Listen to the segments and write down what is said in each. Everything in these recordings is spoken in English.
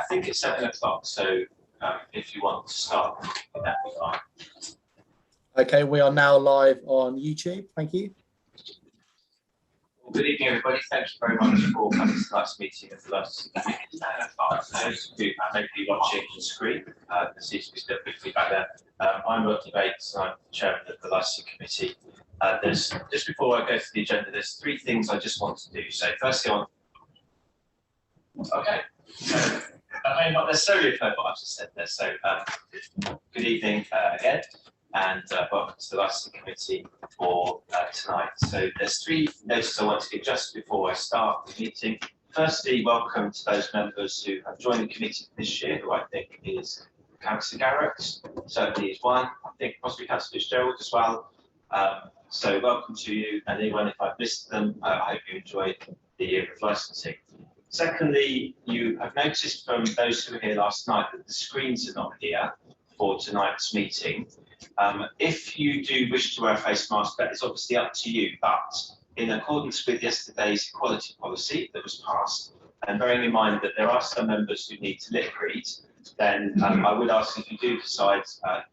think it's 7 o'clock, so if you want to start, that'd be fine. Okay, we are now live on YouTube. Thank you. Well, good evening, everybody. Thank you very much for coming to tonight's meeting of the Licensing Committee. For those who may be watching on screen, there seems to be still quickly back there. I'm Rodney Bates, and I'm the chairman of the Licensing Committee. Just before I go to the agenda, there's 3 things I just want to do. So, firstly, okay. I may not necessarily have heard what I've just said there. So, good evening again, and welcome to the Licensing Committee for tonight. So, there's 3 notices I want to give just before I start the meeting. Firstly, welcome to those members who have joined the committee this year, who I think is Councillor Garrett, certainly is one. I think possibly Councillor Fitzgerald as well. So, welcome to you, and anyone, if I've missed them, I hope you enjoyed the year of licensing. Secondly, you have noticed from those who were here last night that the screens are not here for tonight's meeting. If you do wish to wear a face mask, that is obviously up to you, but in accordance with yesterday's equality policy that was passed, and bearing in mind that there are some members who need to lip read, then I would ask if you do decide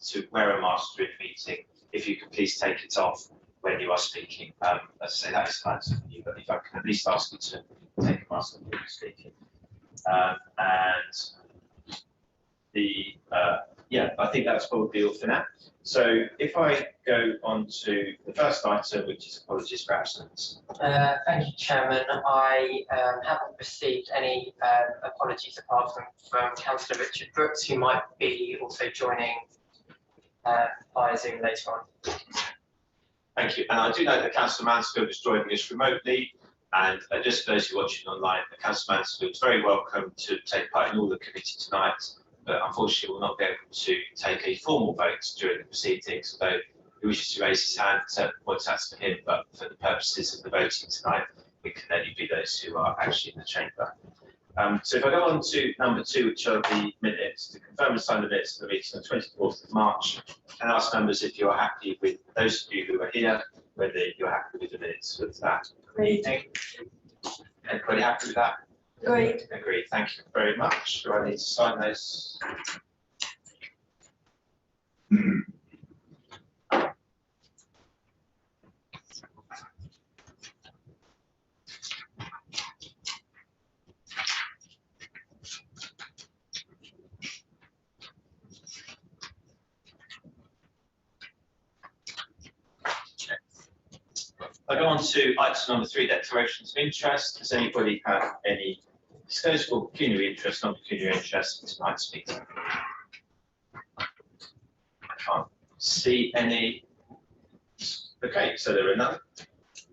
to wear a mask during the meeting, if you could please take it off when you are speaking. As I say, that is fine for you, but if I can at least ask you to take a mask when you're speaking. Yeah, I think that's probably all for now. So if I go on to the first item, which is apologies for absence. Thank you, Chairman. I haven't received any apologies apart from Councillor Richard Brooks, who might be also joining via Zoom later on. Thank you. And I do know that Councillor Mansfield is joining us remotely. And just for those who are watching online, Councillor Mansfield is very welcome to take part in all the committee tonight, but unfortunately will not be able to take a formal vote during the proceedings, although he wishes to raise his hand, points out for him, but for the purposes of the voting tonight, it can only be those who are actually in the chamber. So if I go on to number 2, which are the minutes, to confirm and sign the minutes of the meeting on 24th of March, and ask members if you're happy with those of you who are here, whether you're happy with the minutes of that meeting. Everybody happy with that? Great. Agreed. Thank you very much. Do I need to sign those? I go on to item number 3, declarations of interest. Does anybody have any disclosable pecuniary interest, non-pecuniary interest in tonight's meeting? I can't see any. Okay, so there are none.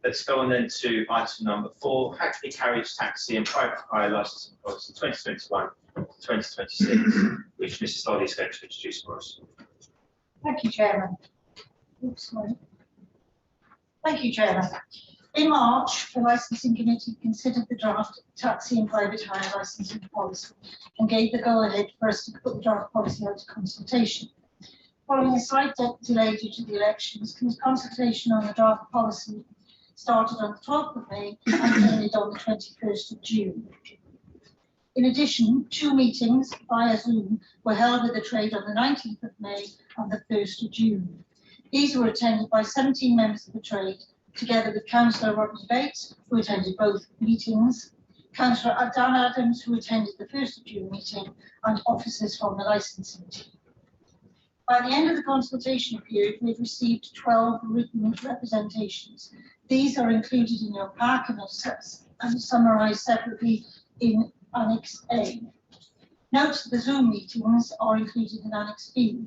Let's go on then to item number 4, Hackney Carriage Taxi and Private Hire Licensing Policy 2021-2026, which Mrs. Lolly is going to introduce for us. Thank you, Chairman. Oops, sorry. Thank you, Chairman. In March, the Licensing Committee considered the draft taxi and private hire licensing policy and gave the go-ahead for us to put the draft policy out to consultation. Following a slight delay due to the elections, consultation on the draft policy started on the 12th of May and ended on the 21st of June. In addition, 2 meetings via Zoom were held with the trade on the 19th of May and the 1st of June. These were attended by 17 members of the trade, together with Councillor Rodney Bates, who attended both meetings, Councillor Dan Adams, who attended the 1st of June meeting, and officers from the licensing team. By the end of the consultation period, we've received 12 written representations. These are included in your pack and summarised separately in Annex A. Notes of the Zoom meetings are included in Annex B.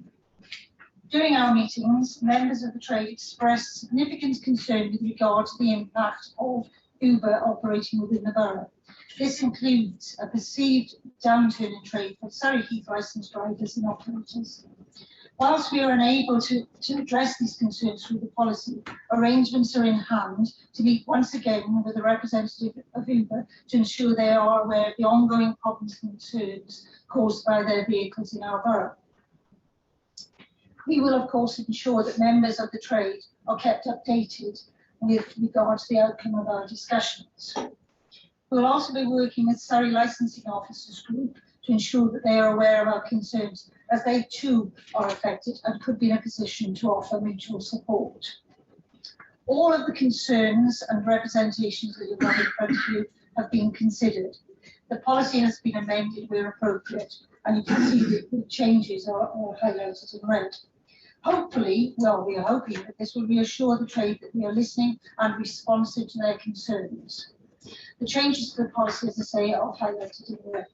During our meetings, members of the trade expressed significant concern with regard to the impact of Uber operating within the borough. This includes a perceived downturn in trade for Surrey Heath licensed drivers and operators. Whilst we are unable to address these concerns through the policy, arrangements are in hand to meet once again with a representative of Uber to ensure they are aware of the ongoing problems and concerns caused by their vehicles in our borough. We will, of course, ensure that members of the trade are kept updated with regard to the outcome of our discussions. We will also be working with Surrey Licensing Officers Group to ensure that they are aware of our concerns, as they too are affected and could be in a position to offer mutual support. All of the concerns and representations that you've got in front of you have been considered. The policy has been amended where appropriate, and you can see that the changes are highlighted in red. Hopefully, well, we are hoping that this will reassure the trade that we are listening and responsive to their concerns. The changes to the policy, as I say, are highlighted in red.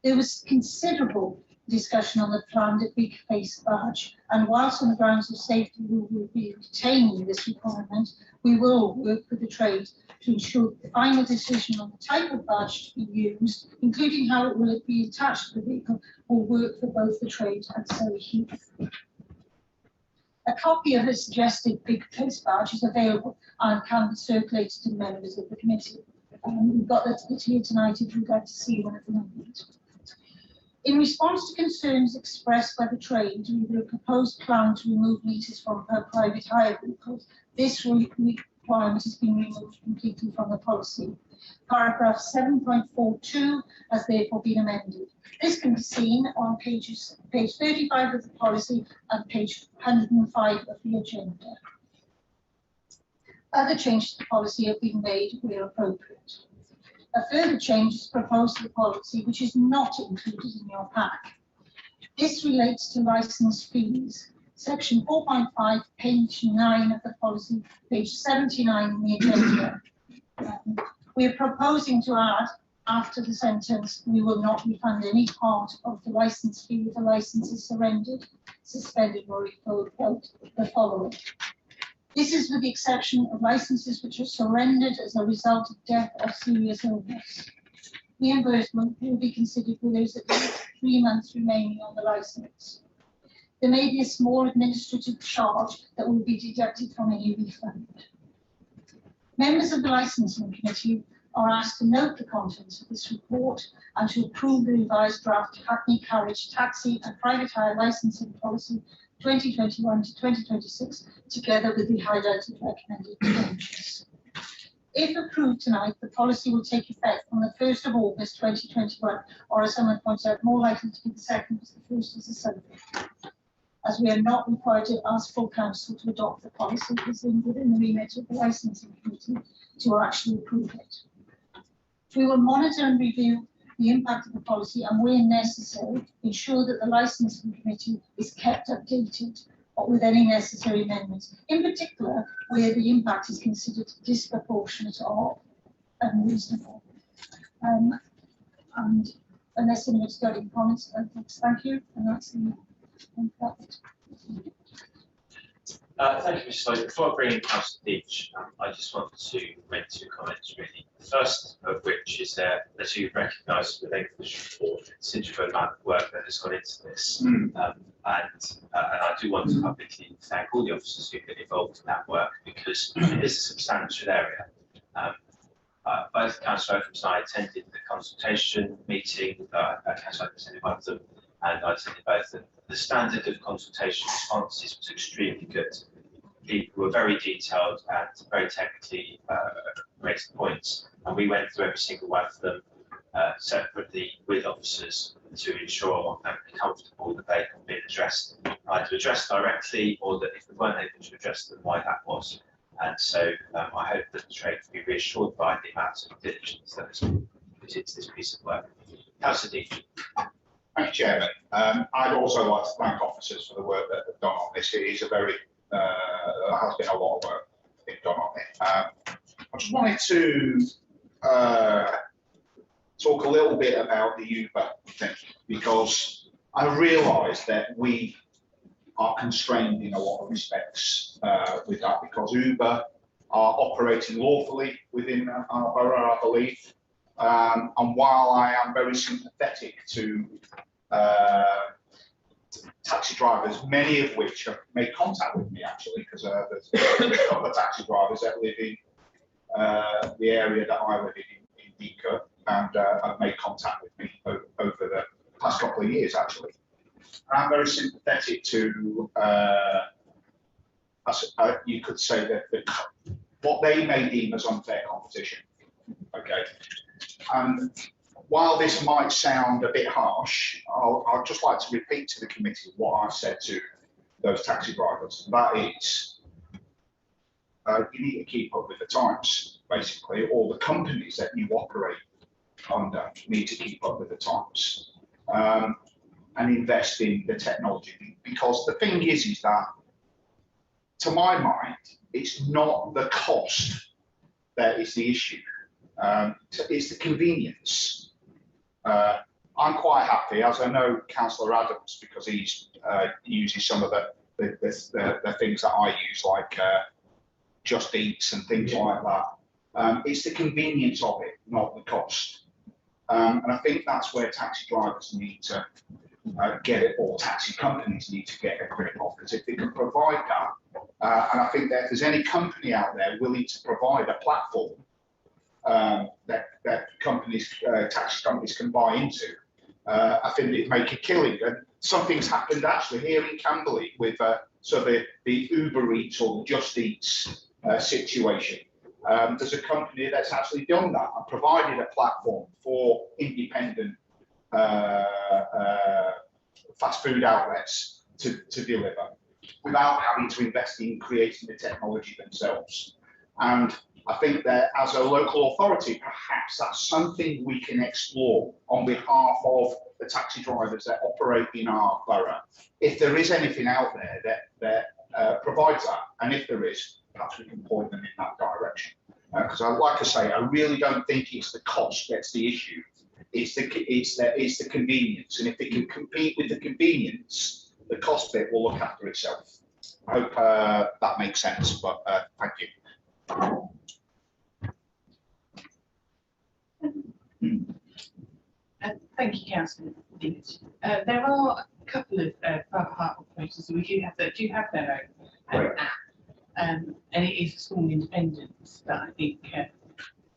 There was considerable discussion on the planned big face badge, and whilst on the grounds of safety we will be retaining this requirement, we will work with the trade to ensure that the final decision on the type of badge to be used, including how it will be attached to the vehicle, will work for both the trade and Surrey Heath. A copy of the suggested big face badge is available and can be circulated to members of the committee. We've got that here tonight if you'd like to see one at the moment. In response to concerns expressed by the trade with the proposed plan to remove meters from private hire vehicles, this requirement has been removed completely from the policy. Paragraph 7.42 has therefore been amended. This can be seen on page 35 of the policy and page 105 of the agenda. Other changes to the policy have been made where appropriate. A further change is proposed to the policy, which is not included in your pack. This relates to licence fees. Section 4.5, page 9 of the policy, page 79 in the agenda. We are proposing to add, after the sentence, we will not refund any part of the licence fee if a licence is surrendered, suspended or revoked, the following. This is with the exception of licences which are surrendered as a result of death or serious illness. Reimbursement will be considered when there is at least 3 months remaining on the licence. There may be a small administrative charge that will be deducted from any refund. Members of the Licensing Committee are asked to note the contents of this report and to approve the revised draft Hackney Carriage Taxi and Private Hire Licensing Policy 2021 to 2026, together with the highlighted recommended changes. If approved tonight, the policy will take effect on the 1st of August 2021, or as someone points out, more likely to be the 2nd, as the 1st is a Sunday. As we are not required to ask full council to adopt the policy, it is within the remit of the Licensing Committee to actually approve it. We will monitor and review the impact of the policy and, where necessary, ensure that the Licensing Committee is kept updated with any necessary amendments, in particular where the impact is considered disproportionate or unreasonable. And unless anyone's got any comments, thank you, and that's the Thank you, Mr. Sloan. Before I bring in Councillor Deach, I just wanted to make 2 comments really. The first of which is that, as you recognise with this report, a considerable amount of work that has gone into this. And I do want to publicly thank all the officers who've been involved in that work, because it is a substantial area. Both Councillor Oakham's and I attended the consultation meeting, Councillor Oakham's attended one of them, and I attended both. The standard of consultation responses was extremely good. People were very detailed and very technically raised points, and we went through every single one of them separately with officers to ensure that we're comfortable that they have been addressed, either addressed directly, or that if we weren't able to address them, why that was. And so I hope that the trade will be reassured by the amount of diligence that has been put into this piece of work. Councillor Deach. Thank you, Chairman. I'd also like to thank officers for the work that they've done on this. It is a very, there has been a lot of work being done on it. I just wanted to talk a little bit about the Uber thing, because I realise that we are constrained in a lot of respects with that, because Uber are operating lawfully within our borough, I believe. And while I am very sympathetic to taxi drivers, many of which have made contact with me actually, because there's a couple of taxi drivers that live in the area that I live in Deaker, and have made contact with me over the past couple of years actually. And I'm very sympathetic to, you could say that what they may deem as unfair competition. Okay. And while this might sound a bit harsh, I'd just like to repeat to the committee what I've said to those taxi drivers. That is, you need to keep up with the times, basically. All the companies that you operate under need to keep up with the times and invest in the technology. Because the thing is that, to my mind, it's not the cost that is the issue. It's the convenience. I'm quite happy, as I know Councillor Adams, because he's uses some of the things that I use, like Just Eats and things like that. It's the convenience of it, not the cost. And I think that's where taxi drivers need to get it, or taxi companies need to get a grip of, because if they can provide that, and I think that if there's any company out there willing to provide a platform that companies, taxi companies can buy into, I think it'd make a killing. And something's happened actually here in Camberley with the Uber Eats or the Just Eats situation. There's a company that's actually done that and provided a platform for independent fast food outlets to deliver without having to invest in creating the technology themselves. And I think that as a local authority, perhaps that's something we can explore on behalf of the taxi drivers that operate in our borough. If there is anything out there that provides that, and if there is, perhaps we can point them in that direction. Because like I say, I really don't think it's the cost that's the issue. It's the convenience, and if it can compete with the convenience, the cost bit will look after itself. I hope that makes sense. But thank you. Thank you, Councillor. There are a couple of private hire operators who do have their own app, and it is a small independence, but I think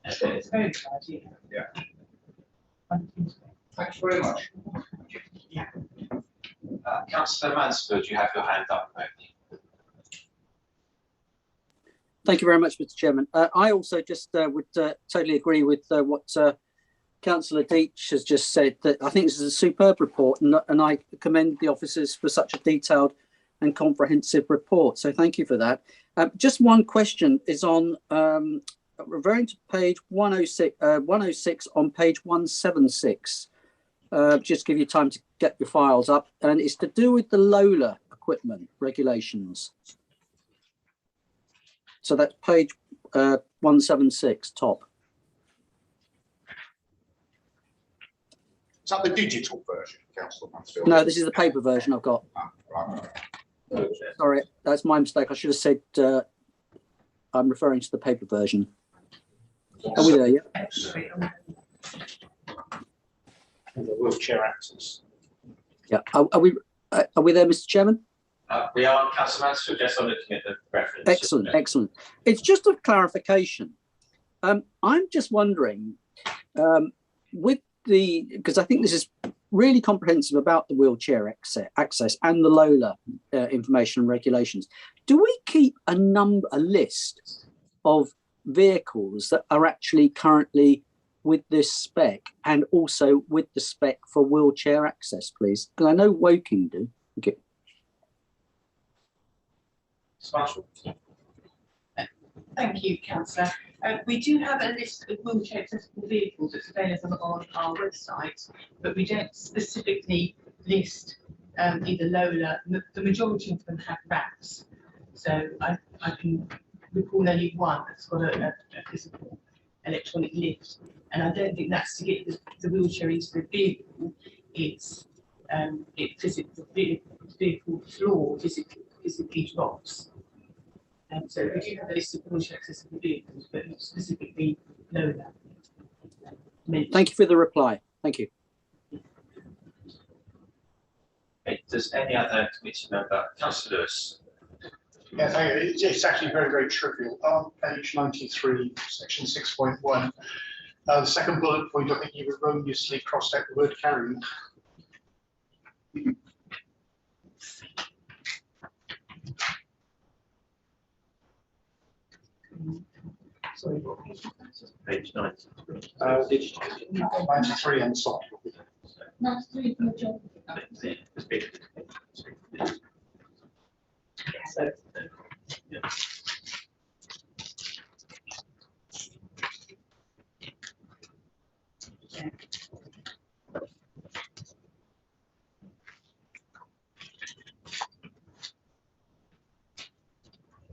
it's a very good idea. Yeah. Thanks very much. Yeah. Councillor Mansfield, you have your hand up. Thank you very much, Mr. Chairman. I also just would totally agree with what Councillor Deitch has just said, that I think this is a superb report, and I commend the officers for such a detailed and comprehensive report. So thank you for that. Just one question is on referring to page 106 on page 176. Just give you time to get your files up, and it's to do with the Lola equipment regulations. So that's page 176 top. Is that the digital version, Councillor Mansfield? No, this is the paper version I've got. Right. Sorry, that's my mistake. I should have said I'm referring to the paper version. Are we there yet? And the wheelchair access. Yeah. Are we there, Mr. Chairman? We are, Councillor Mansfield, just on looking at the reference. Excellent, excellent. It's just a clarification. I'm just wondering, because I think this is really comprehensive about the wheelchair access and the Lola information and regulations. Do we keep a list of vehicles that are actually currently with this spec and also with the spec for wheelchair access, please? Because I know Woking do. Okay. Thank you, Councillor. We do have a list of wheelchair accessible vehicles that's available on our website, but we don't specifically list either Lola. The majority of them have wraps, so I can recall only one that's got a physical electronic lift, and I don't think that's to get the wheelchair into the vehicle. It's the vehicle floor physically drops. So we do have a list of wheelchair accessible vehicles, but not specifically Lola. Thank you for the reply. Thank you. Okay, does any other committee member, Councillor Lewis? Yeah, thank you. It's actually very, very trivial. On page 93, section 6.1, the second bullet point, I think you've erroneously crossed out the word carrying. Sorry, what page? Page 90. Digital. 93 and soft. That's 3 for the job. So,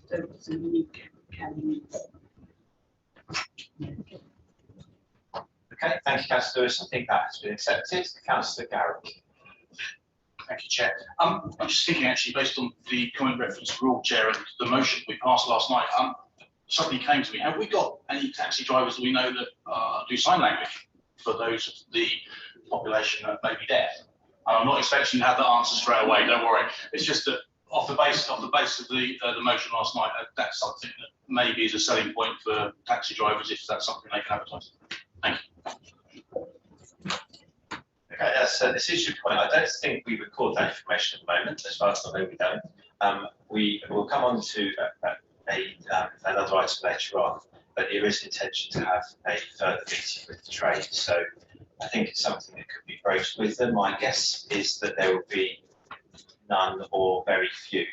so it's a unique can. Okay, thank you, Councillor Lewis. I think that has been accepted. Councillor Garrett. Thank you, Chair. I'm just thinking actually, based on the comment reference rule, Chair, and the motion we passed last night, suddenly came to me, have we got any taxi drivers that we know that do sign language for those of the population that may be deaf? I'm not expecting to have that answer straight away, don't worry. It's just that off the base of the motion last night, that's something that maybe is a selling point for taxi drivers if that's something they can advertise. Thank you. Okay, that's a decision point. I don't think we record that information at the moment, as far as I know we don't. We will come on to another item later on, but there is intention to have a further meeting with the trade. So I think it's something that could be broached with them. My guess is that there will be none or very few,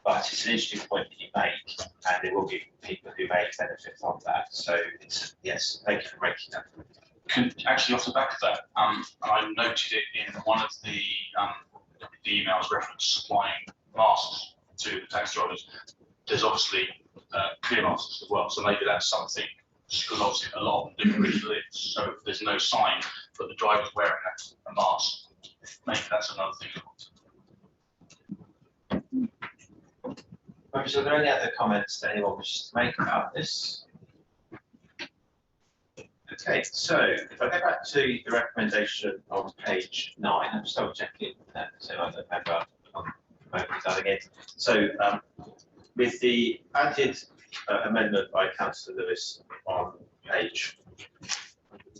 but it's an interesting point that you make, and there will be people who may benefit from that. So it's, yes, thank you for making that. Actually, off the back of that, I noted it in one of the emails reference supplying masks to the taxi drivers. There's obviously clear masks as well, so maybe that's something, because obviously a lot of them do reach the lips, so if there's no sign but the driver's wearing a mask, maybe that's another thing. Are there any other comments that anyone wishes to make about this? Okay, so if I go back to the recommendation on page 9, I'm just double checking that so I don't remember done again. So with the added amendment by Councillor Lewis on page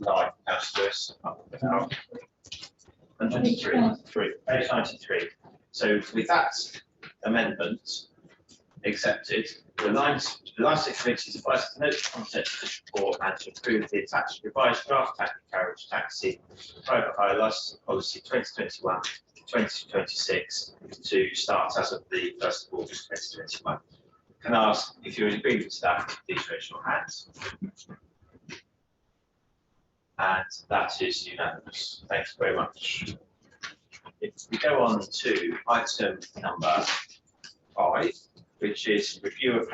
9, Councillor Lewis, 193, page 93. So with that amendment accepted, the licensing committee is advised to note the content of this report and to approve the attached revised draft taxi carriage taxi private hire licensing policy 2021-2026 to start as of the 1st of August 2021. Can I ask if you're in agreement to that, please raise your hands. And that is unanimous. Thank you very much. If we go on to item number 5, which is review of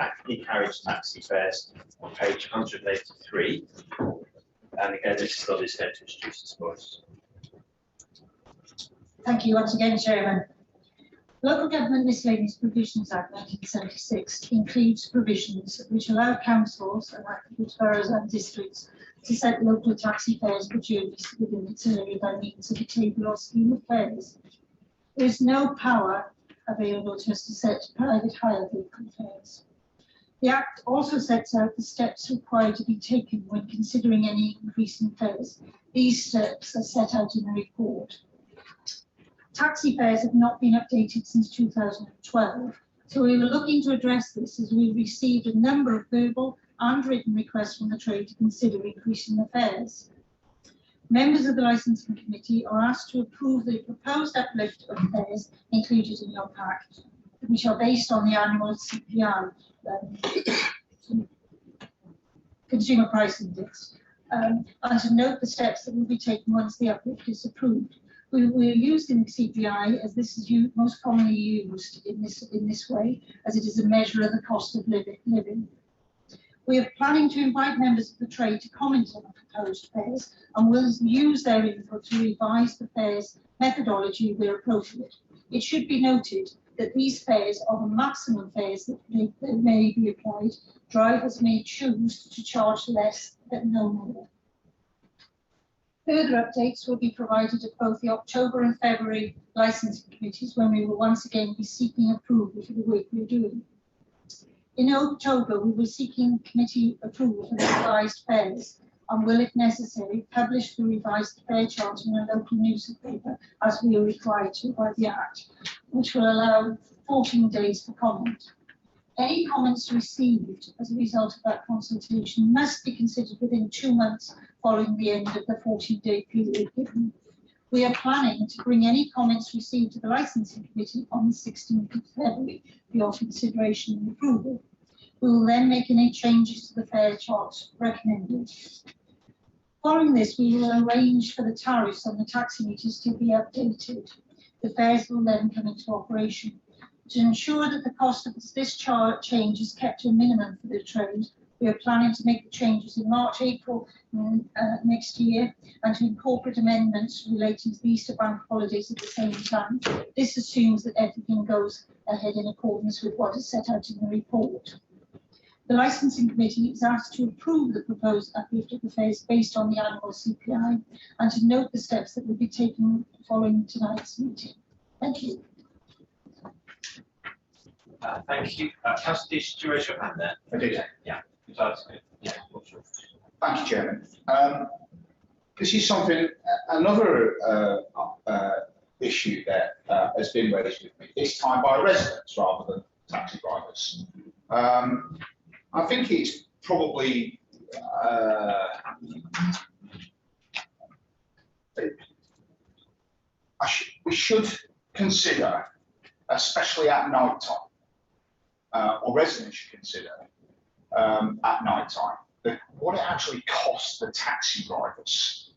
carriage taxi fares on page 183. And again, this is Lolly's going to introduce this for us. Thank you once again, Chairman. Local Government Miscellaneous Provisions Act 1976 includes provisions which allow councils and active boroughs and districts to set local taxi fares for journeys within its area by means of a table or scheme of fares. There is no power available to us to set private hire vehicle fares. The Act also sets out the steps required to be taken when considering any increase in fares. These steps are set out in the report. Taxi fares have not been updated since 2012, so we were looking to address this as we received a number of verbal and written requests from the trade to consider increasing the fares. Members of the Licensing Committee are asked to approve the proposed uplift of fares included in your pack, which are based on the annual CPI, Consumer Price Index, and to note the steps that will be taken once the uplift is approved. We're using CPI as this is most commonly used in this way, as it is a measure of the cost of living. We are planning to invite members of the trade to comment on the proposed fares and will use their input to revise the fares methodology where appropriate. It should be noted that these fares are the maximum fares that may be applied. Drivers may choose to charge less but no more. Further updates will be provided at both the October and February licensing committees when we will once again be seeking approval for the work we're doing. In October, we will be seeking committee approval for the revised fares and will, if necessary, publish the revised fare chart in a local newspaper as we are required to by the Act, which will allow 14 days for comment. Any comments received as a result of that consultation must be considered within 2 months following the end of the 14-day period given. We are planning to bring any comments received to the licensing committee on the 16th of February for your consideration and approval. We will then make any changes to the fare chart recommended. Following this, we will arrange for the tariffs on the taxi meters to be updated. The fares will then come into operation. To ensure that the cost of this chart change is kept to a minimum for the trade, we are planning to make the changes in March, April next year, and to incorporate amendments relating to the Easter bank holidays at the same time. This assumes that everything goes ahead in accordance with what is set out in the report. The licensing committee is asked to approve the proposed uplift of the fares based on the annual CPI and to note the steps that will be taken following tonight's meeting. Thank you. Thank you. Councillor Deach, did you raise your hand there? I did. Yeah. Yeah. Thank you, Chairman. This is something, another issue that has been raised with me, this time by residents rather than taxi drivers. I think it's probably we should consider, especially at night time, or residents should consider at night time, what it actually costs the taxi drivers.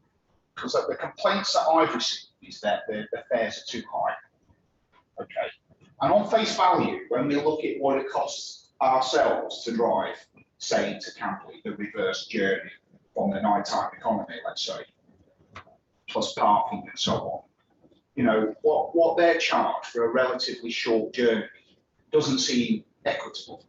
Because the complaints that I've received is that the fares are too high. Okay. And on face value, when we look at what it costs ourselves to drive, say, to Camberley, the reverse journey from the nighttime economy, let's say, plus parking and so on, you know, what they're charged for a relatively short journey doesn't seem equitable.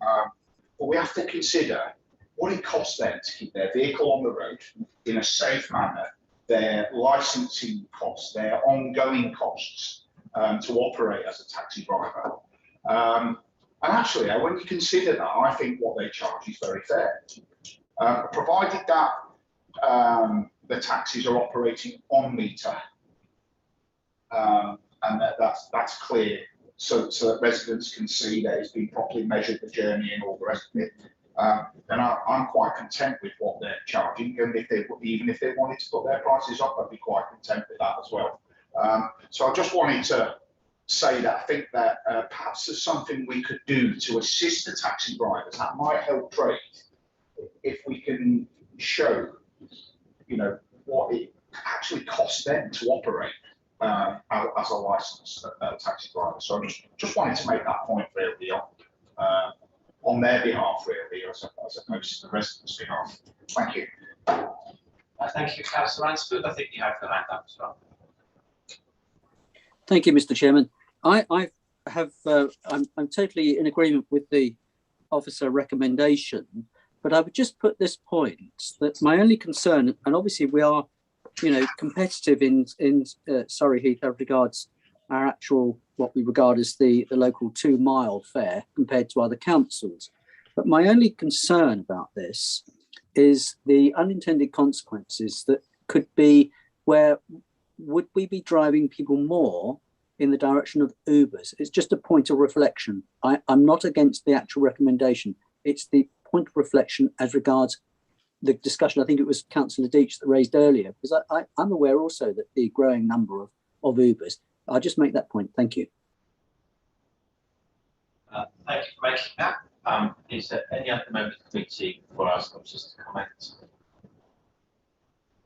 But we have to consider what it costs them to keep their vehicle on the road in a safe manner, their licensing costs, their ongoing costs to operate as a taxi driver. And actually, when you consider that, I think what they charge is very fair. Provided that the taxis are operating on meter, and that's clear, so that residents can see that it's been properly measured, the journey and all the rest of it. Then I'm quite content with what they're charging, and even if they wanted to put their prices up, I'd be quite content with that as well. So I just wanted to say that I think that perhaps there's something we could do to assist the taxi drivers that might help trade, if we can show, you know, what it actually costs them to operate as a licensed taxi driver. So I just wanted to make that point really on their behalf, really, as opposed to the residents' behalf. Thank you. Thank you, Councillor Ransford. I think you have the hand up as well. Thank you, Mr. Chairman. I'm totally in agreement with the officer recommendation, but I would just put this point that my only concern, and obviously we are, you know, competitive in Surrey Heath as regards our actual, what we regard as the local 2 mile fare compared to other councils. But my only concern about this is the unintended consequences that could be, where would we be driving people more in the direction of Ubers? It's just a point of reflection. I'm not against the actual recommendation. It's the point of reflection as regards the discussion. I think it was Councillor Deach that raised earlier, because I'm aware also that the growing number of Ubers. I'll just make that point. Thank you. Thank you for making that. Is there any other member of the committee before I ask officers to comment?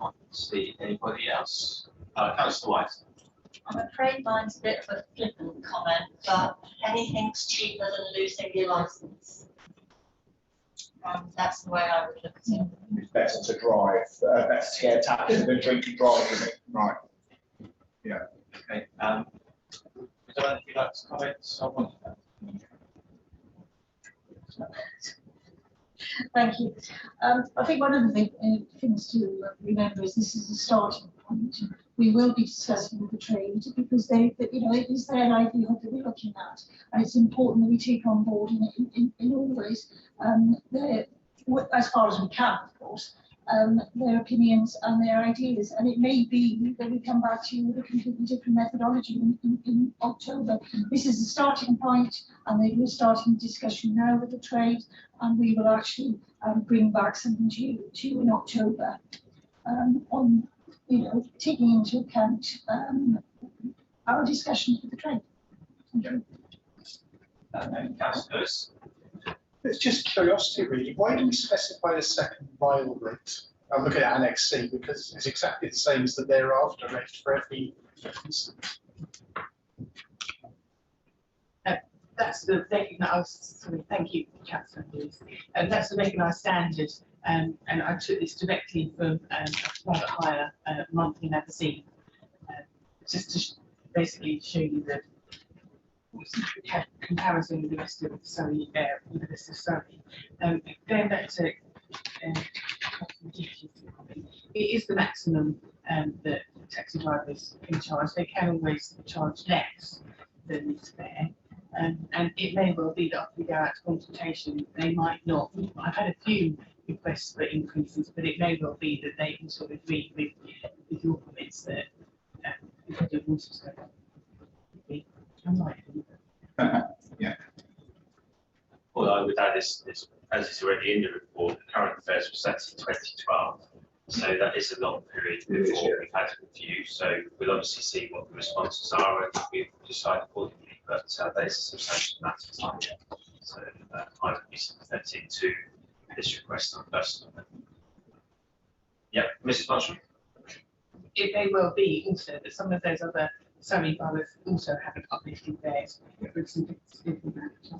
I can't see anybody else. Councillor White. I'm afraid mine's a bit of a flippant comment, but anything's cheaper than losing your licence. That's the way I would look at it. It's better to drive, better to get a taxi than drink and drive, isn't it? Right. Yeah. Okay. Is there anything you'd like to comment on? Thank you. I think one of the big things to remember is this is a starting point. We will be discussing with the trade because they, you know, it is their livelihood that we're looking at, and it's important that we take on board in all ways, as far as we can, of course, their opinions and their ideas. And it may be that we come back to you with a completely different methodology in October. This is the starting point, and we're starting discussion now with the trade, and we will actually bring back something to you in October on, taking into account our discussions with the trade. Thank you. Councillors. It's just curiosity, really. Why do we specify the second vial rate? I'm looking at Annex C because it's exactly the same as the thereafter rate for every. That's the recognised. Sorry, thank you, Councillor. And that's the recognised standard. And I took this directly from a private hire monthly magazine, just to basically show you the comparison with the rest of Surrey, going back to it is the maximum that taxi drivers can charge. They can always charge less than is fair. And it may well be that after we go out to consultation, they might not. I've had a few requests for increases, but it may well be that they can sort of agree with your comments that if they don't want to go down, be unlikely. Yeah. All I would add is, as is already in the report, the current affairs was set in 2012. So that is a long period before we've had a review. So we'll obviously see what the responses are and we'll decide accordingly. But that is a substantial amount of time. So I would be sympathetic to this request on a personal level. Yep, Mrs. Marshall. It may well be also that some of those other Surrey boroughs also haven't uplifted theirs with some significant amount of time.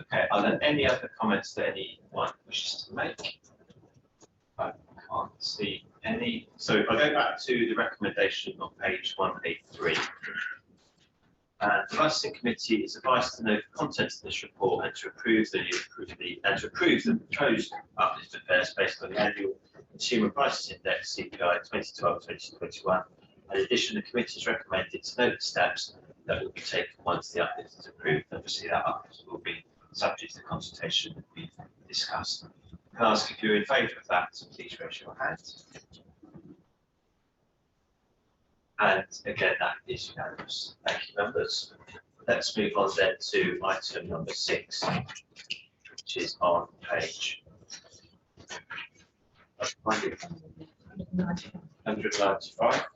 Okay, are there any other comments that anyone wishes to make? I can't see any. So if I go back to the recommendation on page 183. And the licensing committee is advised to note the contents of this report and to approve the proposed uplift of fares based on the annual Consumer Prices Index CPI 2012-2021. In addition, the committee is recommended to note the steps that will be taken once the uplift is approved. Obviously, that uplift will be subject to the consultation that we've discussed. Can I ask if you're in favour of that? So please raise your hand. And again, that is unanimous. Thank you, members. Let's move on then to item number 6, which is on page 195.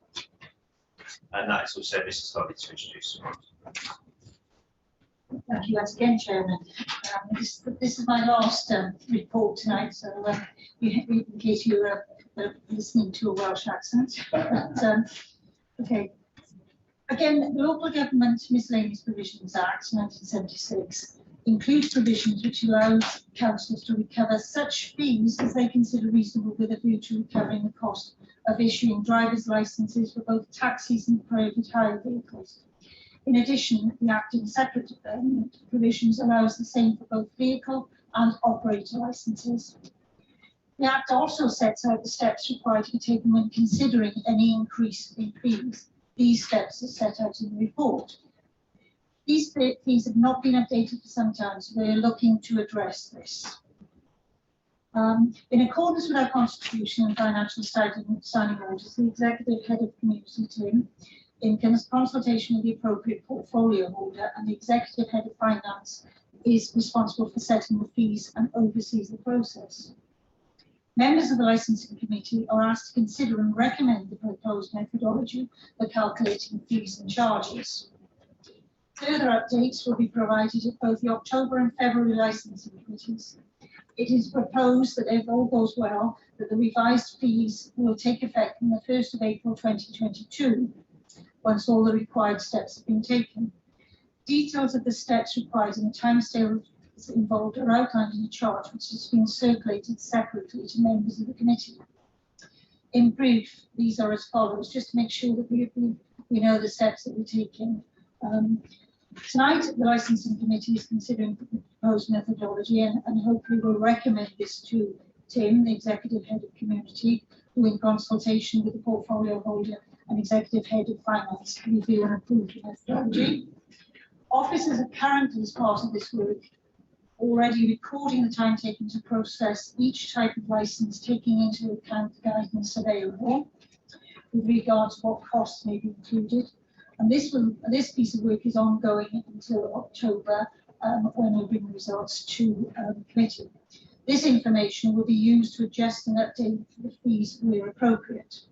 And that is also Mrs. Lobby to introduce. Thank you once again, Chairman. This is my last report tonight, so in case you were listening to a Welsh accent. But, okay. Again, the Local Government Miscellaneous Provisions Act 1976 includes provisions which allow councils to recover such fees as they consider reasonable with a view to recovering the cost of issuing driver's licences for both taxis and private hire vehicles. In addition, the Act in separate provisions allows the same for both vehicle and operator licences. The Act also sets out the steps required to be taken when considering any increase in fees. These steps are set out in the report. These fees have not been updated for some time, so we are looking to address this. In accordance with our Constitution and financial standing orders, the Executive Head of Community Team, in consultation with the appropriate portfolio holder and the Executive Head of Finance, is responsible for setting the fees and oversees the process. Members of the Licensing Committee are asked to consider and recommend the proposed methodology for calculating fees and charges. Further updates will be provided at both the October and February Licensing Committees. It is proposed that if all goes well, that the revised fees will take effect on the 1st of April 2022, once all the required steps have been taken. Details of the steps required and the timescale involved are outlined in the chart, which has been circulated separately to members of the committee. In brief, these are as follows, just to make sure that we know the steps that we're taking. Tonight, the Licensing Committee is considering the proposed methodology and hopefully will recommend this to Tim, the Executive Head of Community, who in consultation with the portfolio holder and Executive Head of Finance review and approve the methodology. Officers are currently, as part of this work, already recording the time taken to process each type of license, taking into account the guidance available with regard to what costs may be included. And this piece of work is ongoing until October, when we'll bring the results to the committee. This information will be used to adjust and update the fees where appropriate.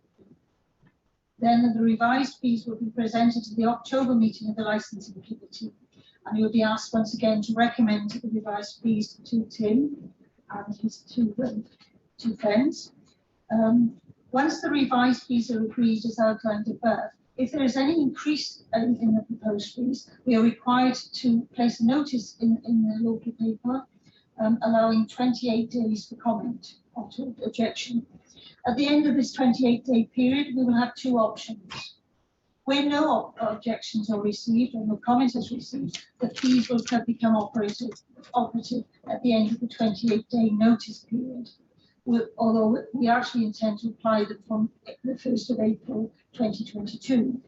Then the revised fees will be presented to the October meeting of the licensing committee, and you'll be asked once again to recommend the revised fees to Tim and his two friends. Once the revised fees are agreed as outlined above, if there is any increase in the proposed fees, we are required to place a notice in the local paper, allowing 28 days for comment or to objection. At the end of this 28-day period, we will have two options. Where no objections are received or no comment is received, the fees will become operative at the end of the 28-day notice period. Although we actually intend to apply them from the 1st of April 2022.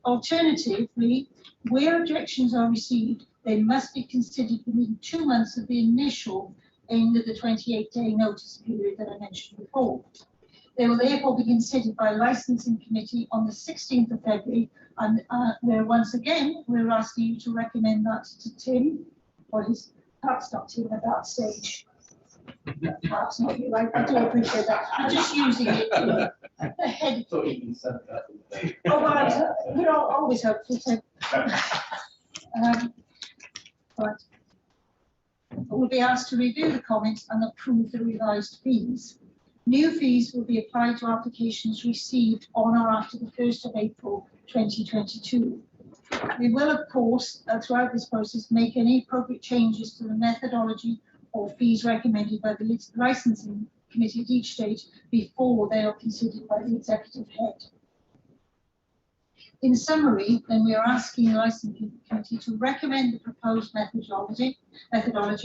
Alternatively, where objections are received, they must be considered within 2 months of the initial end of the 28-day notice period that I mentioned before. They will therefore be considered by licensing committee on the 16th of February, and where once again we're asking you to recommend that to Tim, or his, perhaps not Tim at that stage. Perhaps not you, I do appreciate that. I'm just using it ahead. Oh, well, you're always helpful, Tim. Right. We'll be asked to review the comments and approve the revised fees. New fees will be applied to applications received on or after the 1st of April 2022. We will, of course, throughout this process, make any appropriate changes to the methodology or fees recommended by the licensing committee at each stage before they are considered by the executive head. In summary, then we are asking the licensing committee to recommend the proposed methodology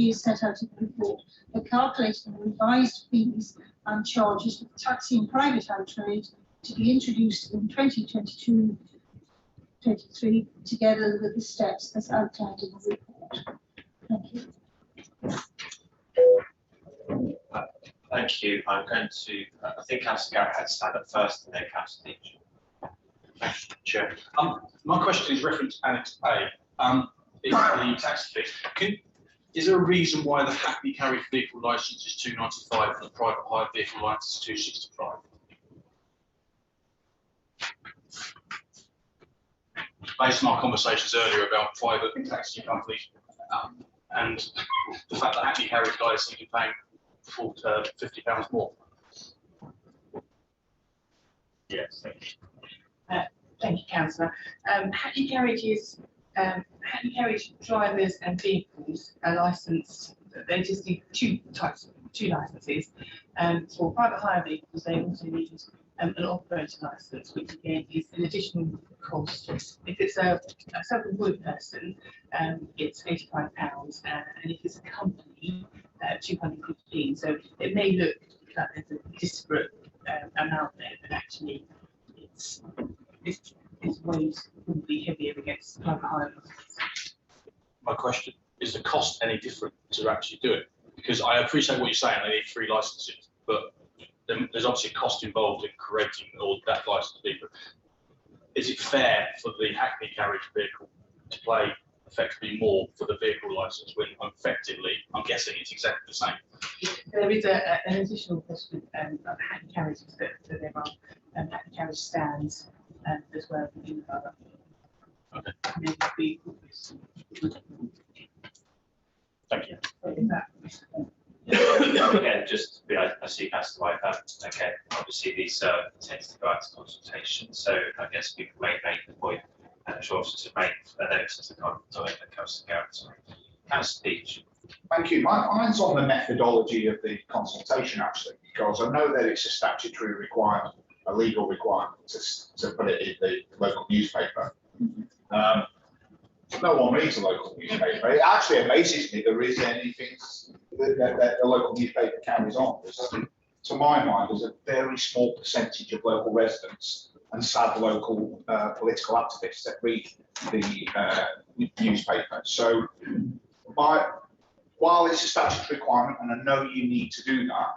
as set out in the report for calculating the revised fees and charges for taxi and private hire trade to be introduced in 2022-23, together with the steps as outlined in the report. Thank you. Thank you. I'm going to, I think Councillor Garrett had to stand up first and then Councillor Leach. Thank you, Chair. My question is reference Annex A. It's the taxi fee. Is there a reason why the Hackney carriage vehicle licence is £295 and the private hire vehicle licence is £265? Based on our conversations earlier about private taxi companies and the fact that Hackney carriage guys seem to be paying £50 more. Yes, thank you. Thank you, Councillor. Hackney carriage drivers and vehicles are licensed. They just need two licenses. For private hire vehicles, they also need an operator license, which again is an additional cost. If it's a self-employed person, it's £85, and if it's a company, 215. So it may look like there's a disparate amount there, but actually it's weighs will be heavier against private hire. My question is: the cost any different to actually do it? Because I appreciate what you're saying. They need 3 licenses, but there's obviously a cost involved in creating all that license. Is it fair for the Hackney carriage vehicle to pay effectively more for the vehicle license when effectively, I'm guessing it's exactly the same? There is an additional cost with Hackney carriages that there are Hackney carriage stands as well. Okay. Thank you. Again, just I see Councillor White. Okay, obviously these tend to go out to consultation, so I guess we can make the point, and I'm sure officers have made notice of the content that Councillor Garrett. Sorry, Councillor Leach. Thank you. Mine's on the methodology of the consultation, actually, because I know that it's a statutory requirement, a legal requirement to put it in the local newspaper. No one reads a local newspaper. It actually amazes me there is anything that the local newspaper carries on. To my mind, there's a very small percentage of local residents and sad local political activists that read the newspaper. So while it's a statutory requirement, and I know you need to do that,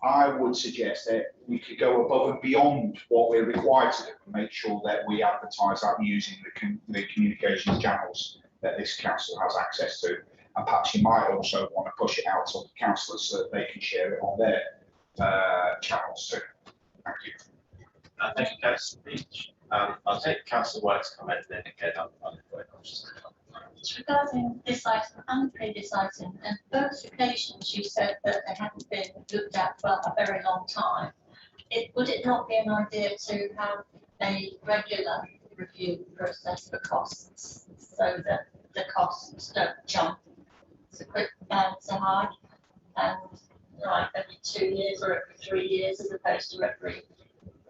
I would suggest that we could go above and beyond what we're required to do and make sure that we advertise that using the communications channels that this council has access to. And perhaps you might also want to push it out to the councillors so that they can share it on their channels too. Thank you. Thank you, Councillor Beach. I'll take Councillor White's comment then again. It's regarding this item and the previous item, and both occasions you said that they hadn't been looked at for a very long time. Would it not be an idea to have a regular review process for costs so that the costs don't jump so quick and so high, and like every 2 years or every 3 years as opposed to every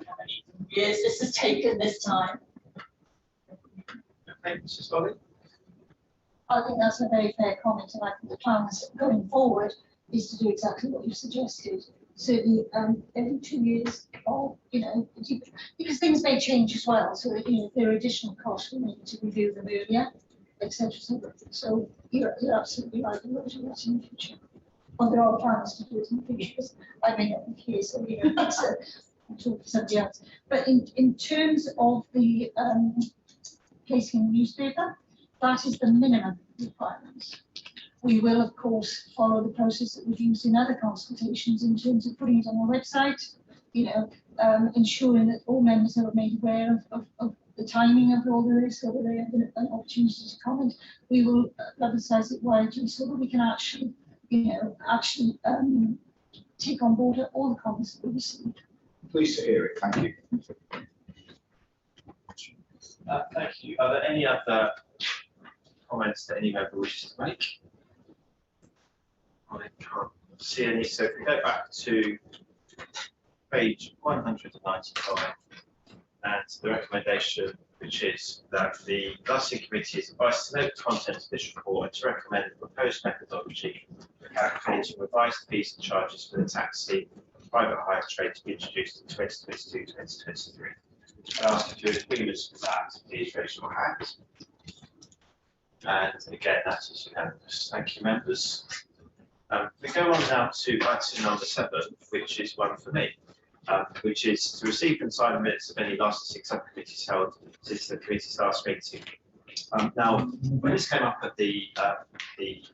how many years this has taken this time? Okay, Mrs. Bobby. I think that's a very fair comment, and I think the plans going forward is to do exactly what you suggested. Certainly, every 2 years, or because things may change as well. So if there are additional costs, we need to review them earlier, etc. So you're absolutely right. We'll do that in the future. Well, there are plans to do it in the future. I may not be here, so that's I'll talk to somebody else. But in terms of the placing in the newspaper, that is the minimum requirement. We will, of course, follow the process that we've used in other consultations in terms of putting it on our website, ensuring that all members are made aware of the timing of all there is, so that they have an opportunity to comment. We will publicise it widely so that we can actually take on board all the comments that we received. Pleased to hear it. Thank you. Thank you. Are there any other comments that any member wishes to make? I can't see any, so if we go back to page 195 and the recommendation, which is that the licensing committee is advised to note the content of this report and to recommend the proposed methodology for calculating revised fees and charges for the taxi and private hire trade to be introduced in 2022-2023. I ask if you're in agreement with that, please raise your hand. And again, that is unanimous. Thank you, members. We go on now to item number 7, which is one for me, which is to receive and sign the minutes of any licensing subcommittees held since the committee's last meeting. Now, when this came up at the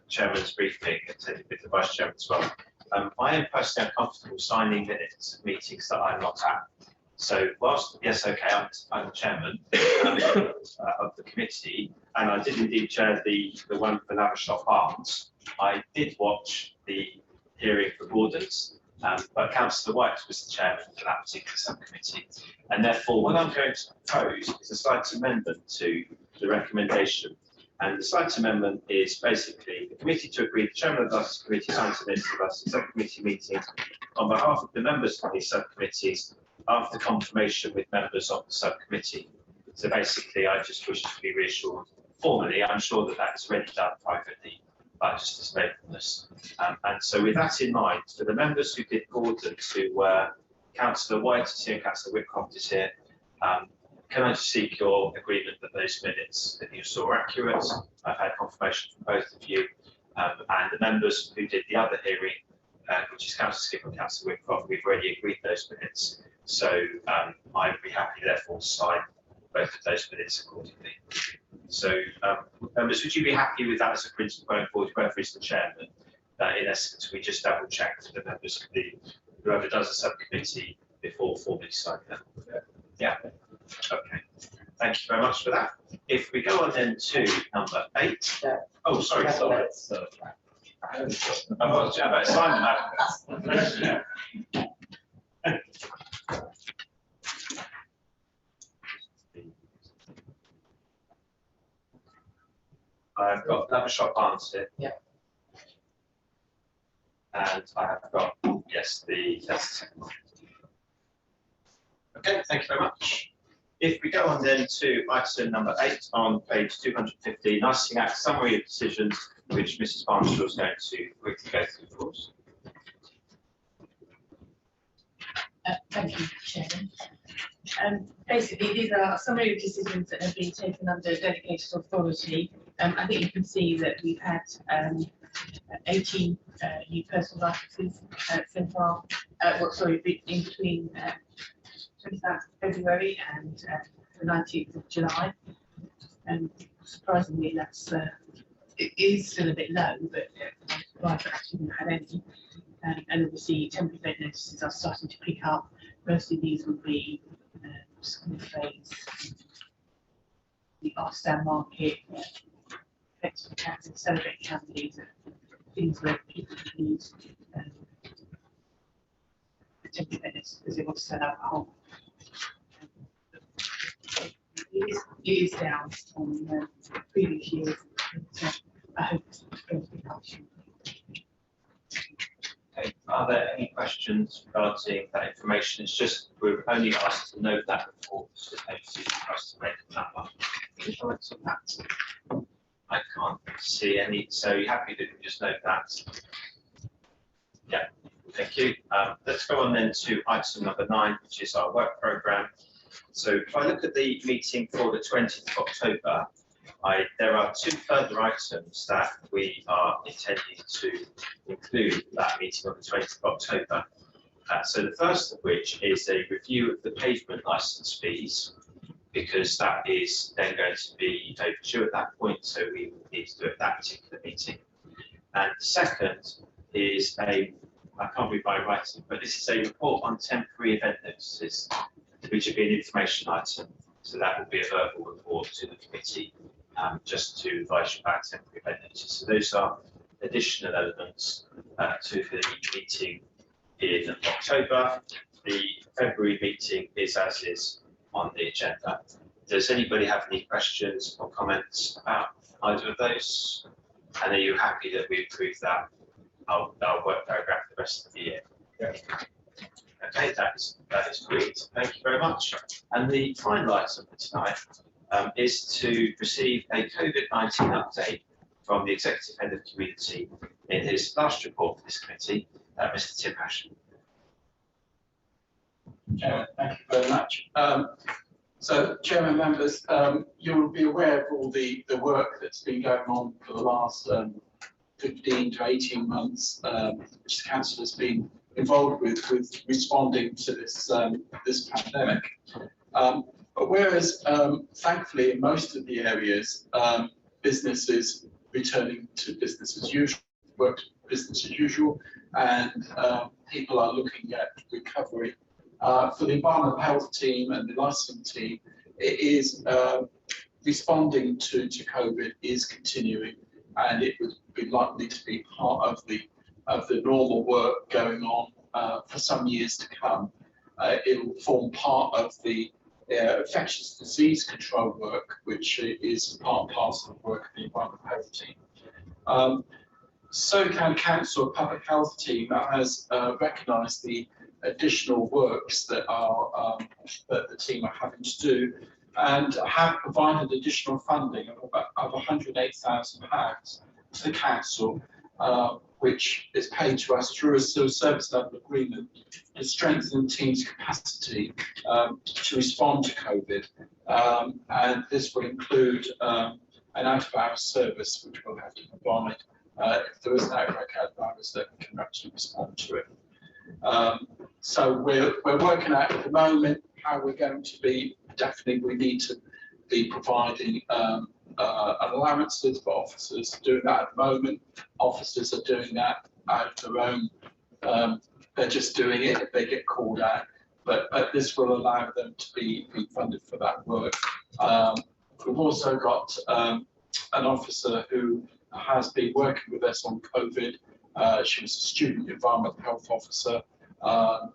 chairman's briefing, and with the vice chairman as well, I am personally uncomfortable signing minutes of meetings that I'm not at. So whilst, yes, okay, I'm the chairman of the committee, and I did indeed chair the one for Lavershop Arms, I did watch the hearing for Gordon's, but Councillor White was the chairman for that particular subcommittee. And therefore, what I'm going to propose is a slight amendment to the recommendation. And the slight amendment is basically the committee to agree the chairman of the committee signs the minutes of the subcommittee meetings on behalf of the members of these subcommittees after confirmation with members of the subcommittee. So basically, I just wish to be reassured formally. I'm sure that that is already done privately, but just as faithfulness. And so with that in mind, for the members who did Gordon's, who were Councillor White is here, Councillor Whitcroft is here, can I just seek your agreement that those minutes that you saw are accurate? I've had confirmation from both of you. And the members who did the other hearing, which is Councillor Skip and Councillor Whitcroft, we've already agreed those minutes. So I would be happy, therefore, to sign both of those minutes accordingly. So, members, would you be happy with that as a principle going forward, whoever is the chairman? That in essence, we just double check the members of whoever does the subcommittee before formally signing them. Yeah. Okay. Thank you very much for that. If we go on then to number 8. Oh, sorry. I'm about to sign that. I've got Lavershop Arms here. Yeah. And I have got, yes, that's the second one. Okay, thank you very much. If we go on then to item number 8 on page 250, Licensing Act summary of decisions, which Mrs. Barnshaw is going to quickly go through for us. Thank you, Chairman. Basically, these are summary of decisions that have been taken under delegated authority. I think you can see that we've had 18 new personal licenses so far. In between 27th February and the 19th of July. And surprisingly, that's it is still a bit low, but I'm surprised that actually haven't had any. And obviously, temporary event notices are starting to pick up. Mostly these will be school phase, the Arsenal market, festival cafes, celebrate cafes, things where people need temporary event notices because they want to sell alcohol. It is down on previous years. But, I hope it's going to be helpful. Okay, are there any questions regarding that information? It's just, we're only asked to note that report, so it's for us to make that up. Any comments on that? I can't see any, so you're happy that we just note that? Yeah, thank you. Let's go on then to item number 9, which is our work programme. So if I look at the meeting for the 20th of October, there are 2 further items that we are intending to include in that meeting on the 20th of October. So the first of which is a review of the pavement licence fees, because that is then going to be overdue at that point, so we will need to do it at that particular meeting. And the second is I can't read my writing, but this is a report on temporary event notices, which will be an information item. So that will be a verbal report to the committee, just to advise you about temporary event notices. So those are additional elements to the meeting in October. The February meeting is as is on the agenda. Does anybody have any questions or comments about either of those? And are you happy that we approve that our work programme for the rest of the year? Yeah. Okay, that is great. Thank you very much. And the final item for tonight is to receive a COVID-19 update from the Executive Head of Community in his last report for this committee, Mr. Tim Passion. Chairman, thank you very much. So, Chairman, members, you will be aware of all the work that's been going on for the last 15 to 18 months, which the Council has been involved with responding to this this pandemic. But whereas, thankfully, in most of the areas, business is returning to business as usual, work business as usual, and people are looking at recovery. For the environmental health team and the licensing team, it is responding to COVID is continuing, and it would be likely to be part of the normal work going on for some years to come. It will form part of the infectious disease control work, which is part and parcel of the work of the environmental health team. Surrey County Council Public Health Team has recognised the additional works that are that the team are having to do, and have provided additional funding of £108,000 to the council, which is paid to us through a service level agreement to strengthen the team's capacity to respond to COVID. And this will include an out-of-hours service, which we'll have to provide if there is an outbreak out-of-hours that we can actually respond to it. So we're working out at the moment how we're going to be. Definitely, we need to be providing allowances for officers. Doing that at the moment, officers are doing that out of their own. They're just doing it if they get called out. But this will allow them to be funded for that work. We've also got an officer who has been working with us on COVID. She was a student environmental health officer.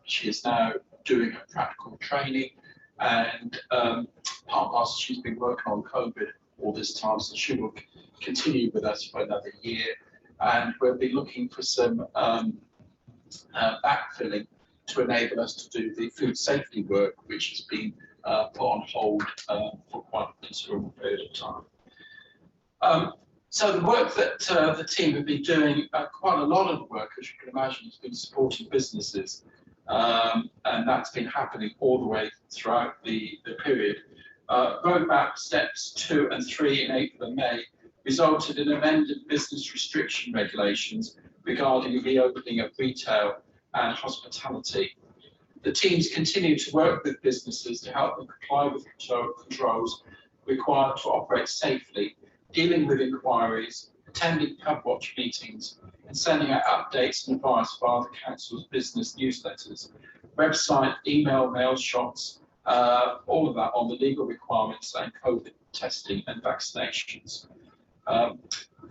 She is now doing her practical training, and part she's been working on COVID all this time, so she will continue with us for another year. And we'll be looking for some backfilling to enable us to do the food safety work, which has been put on hold for quite a considerable period of time. So the work that the team have been doing, quite a lot of the work, as you can imagine, has been supporting businesses, and that's been happening all the way throughout the period. Roadmap steps 2 and 3 in April and May resulted in amended business restriction regulations regarding the reopening of retail and hospitality. The teams continue to work with businesses to help them comply with controls required to operate safely, dealing with inquiries, attending pub watch meetings, and sending out updates and advice via the council's business newsletters, website, email, mail shots, all of that on the legal requirements and COVID testing and vaccinations.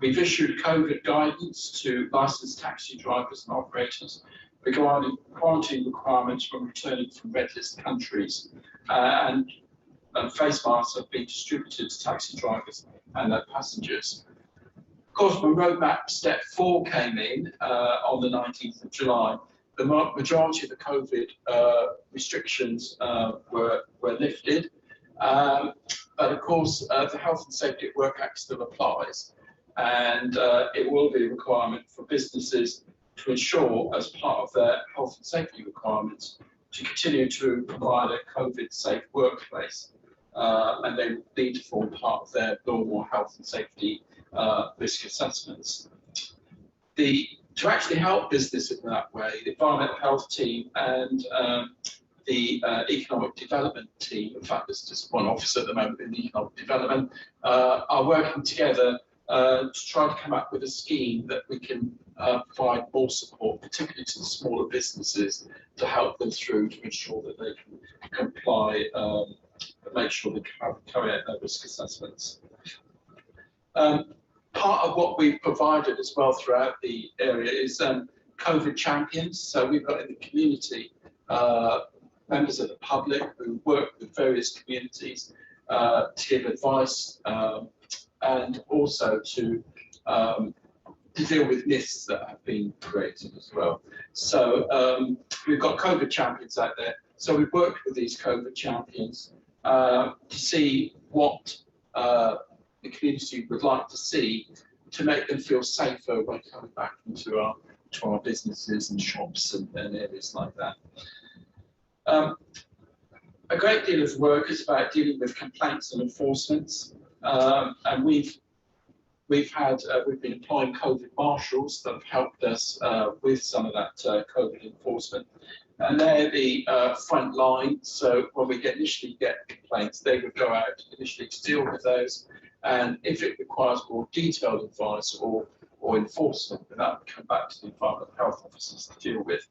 We've issued COVID guidance to licensed taxi drivers and operators regarding quarantine requirements when returning from red list countries, and face masks have been distributed to taxi drivers and their passengers. Of course, when roadmap step 4 came in on the 19th of July, the majority of the COVID restrictions were lifted. But of course, the Health and Safety at Work Act still applies, and it will be a requirement for businesses to ensure, as part of their health and safety requirements, to continue to provide a COVID-safe workplace, and they need to form part of their normal health and safety risk assessments. To actually help businesses in that way, the environmental health team and the economic development team, in fact there's just one office at the moment in the economic development, are working together to try to come up with a scheme that we can provide more support, particularly to the smaller businesses, to help them through to ensure that they can comply, and make sure they carry out their risk assessments. Part of what we've provided as well throughout the area is COVID champions. So we've got in the community members of the public who work with various communities to give advice and also to deal with myths that have been created as well. So we've got COVID champions out there. So we've worked with these COVID champions to see what the community would like to see to make them feel safer when coming back into our businesses and shops and areas like that. A great deal of work is about dealing with complaints and enforcements, and we've been employing COVID marshals that have helped us with some of that COVID enforcement. And they're the front line. So when we initially get complaints, they would go out initially to deal with those. And if it requires more detailed advice or enforcement, then that would come back to the environmental health officers to deal with.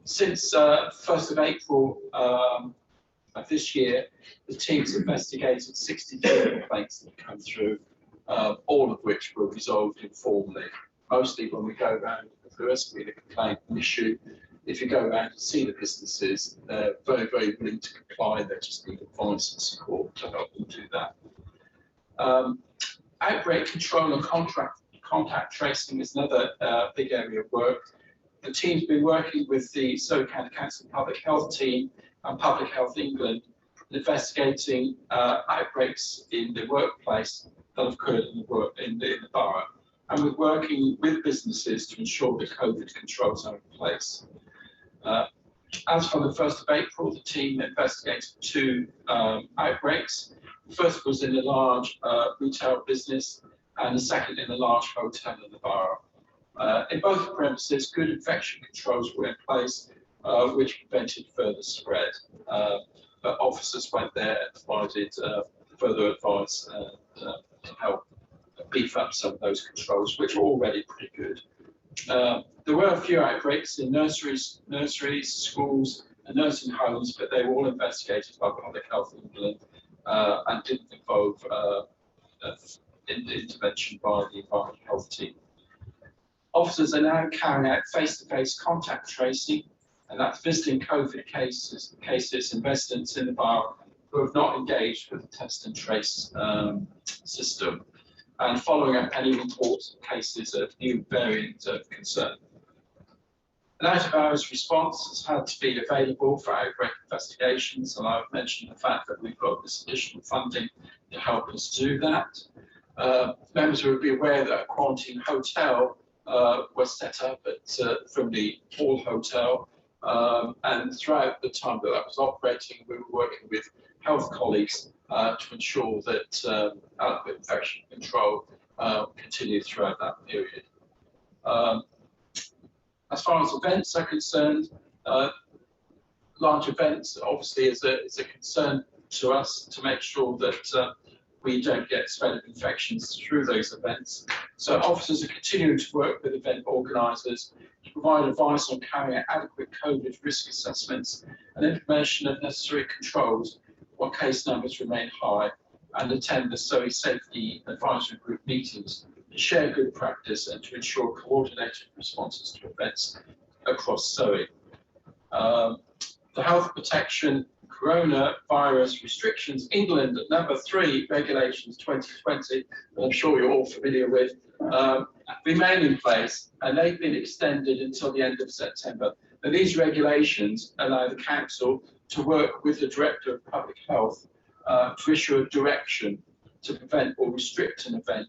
Since 1st of April of this year, the team's investigated 63 complaints that have come through, all of which were resolved informally. Mostly when we go around, if there has been a complaint, an issue, if you go around and see the businesses, they're very, very willing to comply. They just need advice and support to help them do that. Outbreak control and contact tracing is another big area of work. The team's been working with the Surrey County Council Public Health team and Public Health England, investigating outbreaks in the workplace that have occurred in the borough. And we're working with businesses to ensure that COVID controls are in place. As from the 1st of April, the team investigated 2 outbreaks. The first was in a large retail business, and the second in a large hotel in the borough. In both premises, good infection controls were in place, which prevented further spread. But officers went there and provided further advice to help beef up some of those controls, which were already pretty good. There were a few outbreaks in nurseries, schools, and nursing homes, but they were all investigated by Public Health England and didn't involve intervention by the environmental health team. Officers are now carrying out face-to-face contact tracing, and that's visiting COVID cases and residents in the borough who have not engaged with the test and trace system, and following up any reports of cases of new variants of concern. An out-of-hours response has had to be available for outbreak investigations, and I've mentioned the fact that we've got this additional funding to help us do that. Members will be aware that a quarantine hotel was set up from the Hall Hotel, and throughout the time that was operating, we were working with health colleagues to ensure that adequate infection control continued throughout that period. As far as events are concerned, large events obviously is a concern to us to make sure that we don't get spread of infections through those events. So officers are continuing to work with event organisers to provide advice on carrying out adequate COVID risk assessments and information of necessary controls while case numbers remain high, and attend the SOE Safety Advisory Group meetings to share good practice and to ensure coordinated responses to events across SOE. The health protection coronavirus restrictions England number 3 regulations 2020, that I'm sure you're all familiar with, remain in place, and they've been extended until the end of September. Now, these regulations allow the council to work with the Director of Public Health to issue a direction to prevent or restrict an event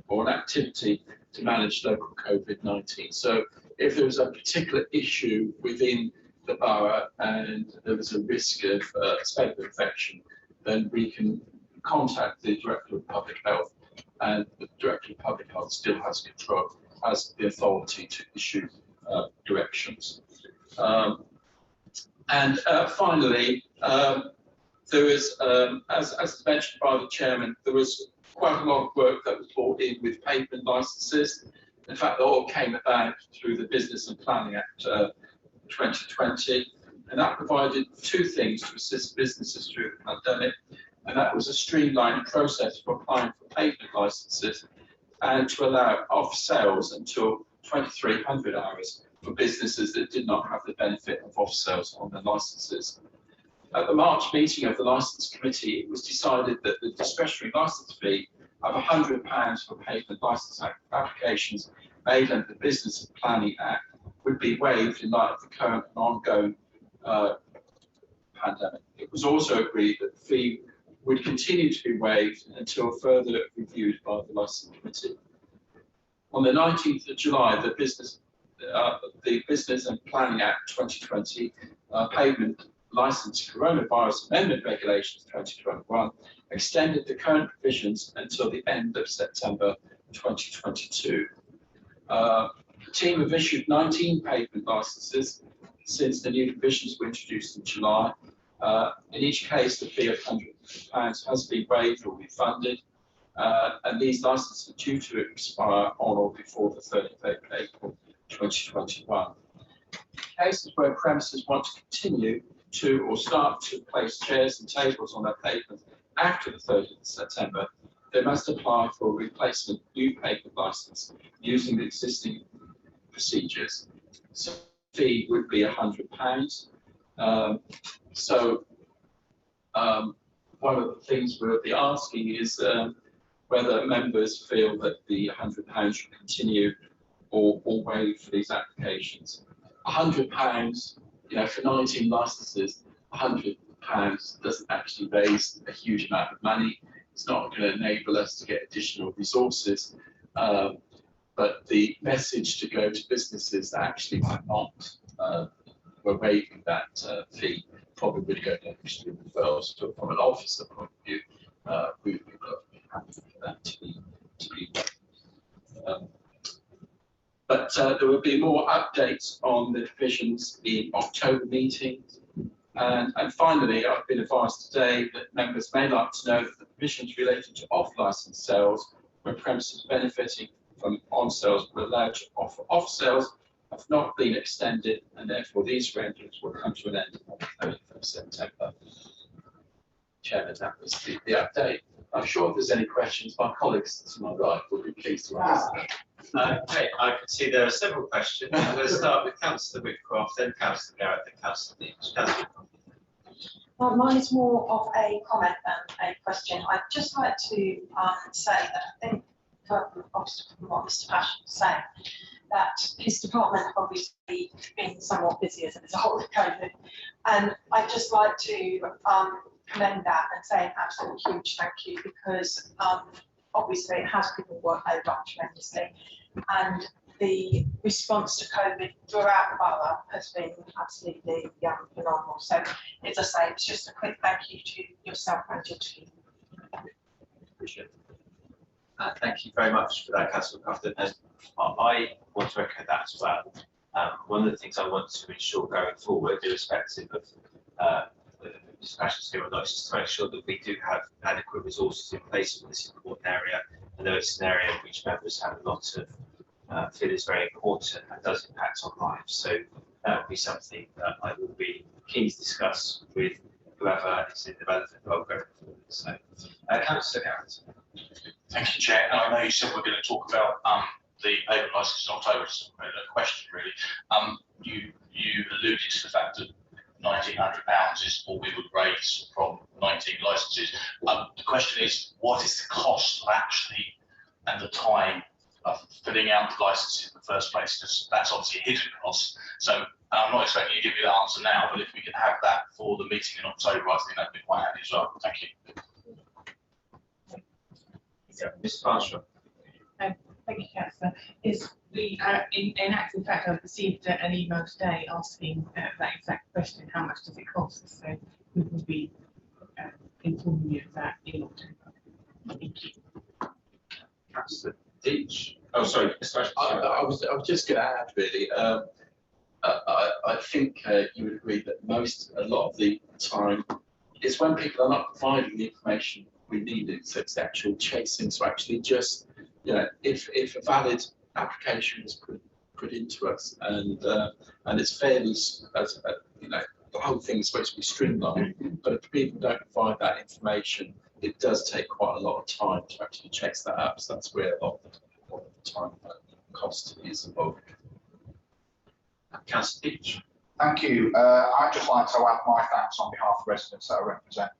or an activity to manage local COVID-19. So if there was a particular issue within the borough and there was a risk of spread of infection, then we can contact the Director of Public Health, and the Director of Public Health still has control, has the authority to issue directions. Finally, there is, as mentioned by the chairman, there was quite a lot of work that was brought in with pavement licences. In fact, it all came about through the Business and Planning Act 2020, and that provided 2 things to assist businesses through the pandemic, and that was a streamlined process for applying for pavement licences and to allow off sales until 2300 hours for businesses that did not have the benefit of off sales on their licences. At the March meeting of the Licence Committee, it was decided that the discretionary licence fee of £100 for pavement licence applications made under the Business and Planning Act would be waived in light of the current and ongoing pandemic. It was also agreed that the fee would continue to be waived until further reviewed by the Licence Committee. On the 19th of July, the Business and Planning Act 2020 Pavement Licence Coronavirus Amendment Regulations 2021 extended the current provisions until the end of September 2022. The team have issued 19 pavement licences since the new provisions were introduced in July. In each case, the fee of £100 has been waived or refunded, and these licences are due to expire on or before the 30th of April 2021. In cases where premises want to continue to or start to place chairs and tables on their pavement after the 30th of September, they must apply for a replacement new pavement licence using the existing procedures. So the fee would be £100. One of the things we'll be asking is whether members feel that the £100 should continue or waive for these applications. £100, for 19 licences, £100 doesn't actually raise a huge amount of money. It's not going to enable us to get additional resources, but the message to go to businesses that actually might not were waiving that fee probably would go extremely well. So from an officer point of view, we would be happy for that to be but there will be more updates on the provisions in October meetings. And finally, I've been advised today that members may like to know that the provisions related to off-licence sales, where premises benefiting from on-sales were allowed to offer off-sales, have not been extended, and therefore these arrangements will come to an end on the 30th of September. Chairman, that was the update. I'm sure if there's any questions, my colleagues to my right will be pleased to answer them. Okay, I can see there are several questions. I'm going to start with Councillor Whitcroft, then Councillor Garrett, then Councillor Leach. Councillor Well, mine is more of a comment than a question. I'd just like to say that I think, from what Mr. Pash was saying, that his department have obviously been somewhat busy as a result of COVID. And I'd just like to commend that and say an absolute huge thank you, because obviously it has people workload up tremendously. And the response to COVID throughout the borough has been absolutely phenomenal. So, as I say, it's just a quick thank you to yourself and your team. Chair. Thank you very much for that, Councillor Crafton. And I want to echo that as well. One of the things I want to ensure going forward, irrespective of the discussions here or not, is just to make sure that we do have adequate resources in place in this important area. I know it's an area which members have a lot of feel is very important and does impact on lives. So that would be something that I will be keen to discuss with whoever is in the relevant role going forward. So, Councillor Garrett. Thank you, Chair. And I know you said we're going to talk about the paper licence in October. It's a question, really. You alluded to the fact that £1,900 is all we would raise from 19 licences. The question is, what is the cost of actually and the time of filling out the licences in the first place? Because that's obviously a hidden cost. So I'm not expecting you to give me that answer now, but if we can have that for the meeting in October, I think that'd be quite handy as well. Thank you. Mr. Marshall. Thank you, Councillor. In actual fact, I've received an email today asking that exact question: how much does it cost? So we will be informing you of that in October. Thank you. Councillor Deitch. Oh, sorry, Mr. Ashton. I was just going to add, really. I think you would agree that a lot of the time is when people are not providing the information we needed. So it's the actual chasing. So actually, just if a valid application was put into us, and it's fairly, the whole thing is supposed to be streamlined. But if people don't provide that information, it does take quite a lot of time to actually chase that up. So that's where a lot of the time cost is involved. Councillor Deitch. Thank you. I'd just like to add my thanks on behalf of residents that I represent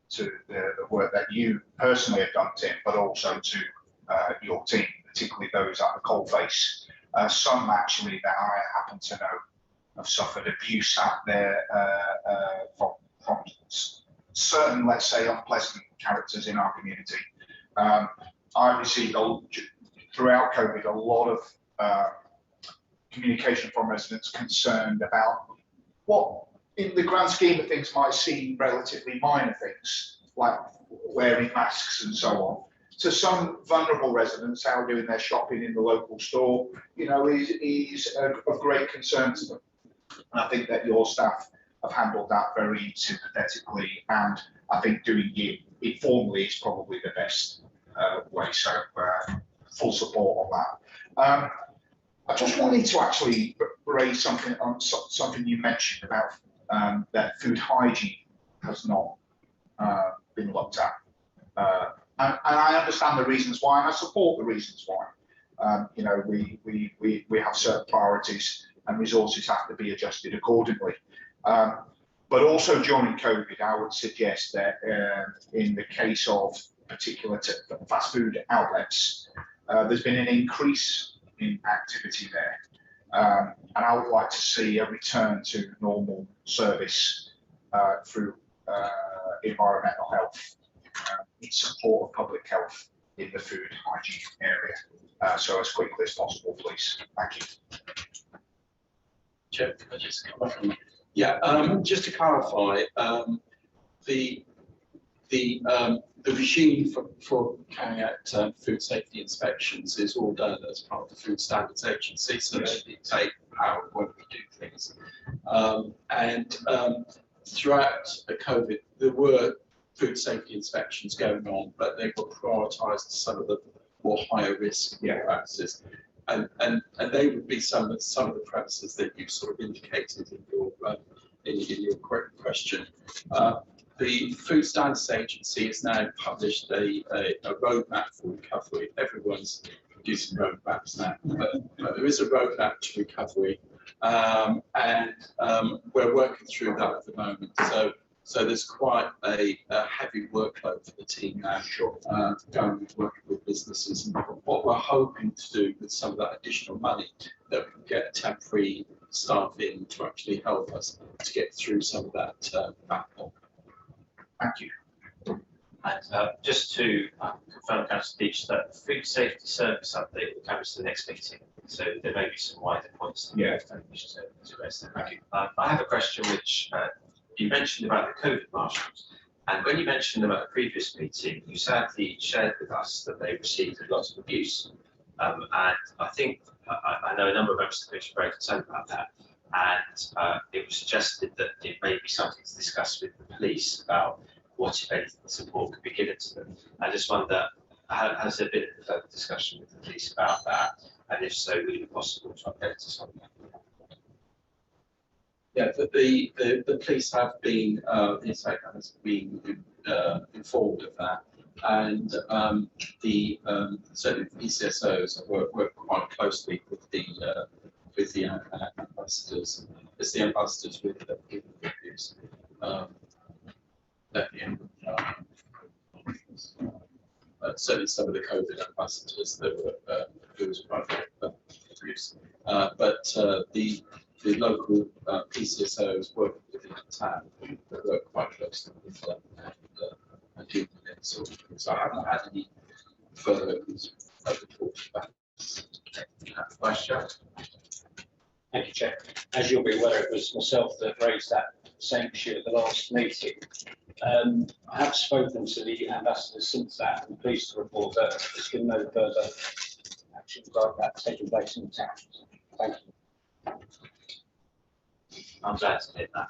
to the work that you personally have done, Tim, but also to your team, particularly those at the coalface. Some actually that I happen to know have suffered abuse out there from certain, let's say, unpleasant characters in our community. I received throughout COVID a lot of communication from residents concerned about what, in the grand scheme of things, might seem relatively minor things, like wearing masks and so on. To some vulnerable residents out doing their shopping in the local store, is of great concern to them. And I think that your staff have handled that very sympathetically, and I think doing it informally is probably the best way. So full support on that. I just wanted to actually raise something you mentioned about that food hygiene has not been looked at. And I understand the reasons why, and I support the reasons why. We have certain priorities and resources have to be adjusted accordingly. But also during COVID, I would suggest that in the case of particular fast food outlets, there's been an increase in activity there. And I would like to see a return to normal service through environmental health in support of public health in the food hygiene area. So as quickly as possible, please. Thank you. Chair, can I just come back on that? Yeah, just to clarify, the regime for carrying out food safety inspections is all done as part of the Food Standards Agency, so they dictate how and when we do things. Throughout COVID, there were food safety inspections going on, but they were prioritised to some of the more higher risk practices. And they would be some of the premises that you sort of indicated in your question. The Food Standards Agency has now published a roadmap for recovery. Everyone's producing roadmaps now, but there is a roadmap to recovery, and we're working through that at the moment. So there's quite a heavy workload for the team now, going and working with businesses. And what we're hoping to do with some of that additional money, that we can get temporary staff in to actually help us to get through some of that backlog. Thank you. Just to confirm, Councillor Deitch, that the food safety service update will come to the next meeting. So there may be some wider points that I wish to raise there. Thank you. I have a question which you mentioned about the COVID marshals. And when you mentioned them at the previous meeting, you sadly shared with us that they received a lot of abuse. And I think, I know a number of members of the commission are very concerned about that. And it was suggested that it may be something to discuss with the police about what, if anything, support could be given to them. I just wonder, has there been a further discussion with the police about that? And if so, would it be possible to update us on that? Yeah, the police have been, the inspector has been informed of that, and certainly the PCSOs have worked quite closely with the ambassadors, as the ambassadors with the abuse. Certainly some of the COVID ambassadors that were who was quite abuse, but the local PCSOs working within the town that work quite closely with them and dealing with it. So I haven't had any further reports about Vice Chair. Thank you, Chair. As you'll be aware, it was myself that raised that same issue at the last meeting. I have spoken to the ambassadors since that and pleased to report that there's been no further actions like that taking place in the town. Thank you. I'm glad to hear that.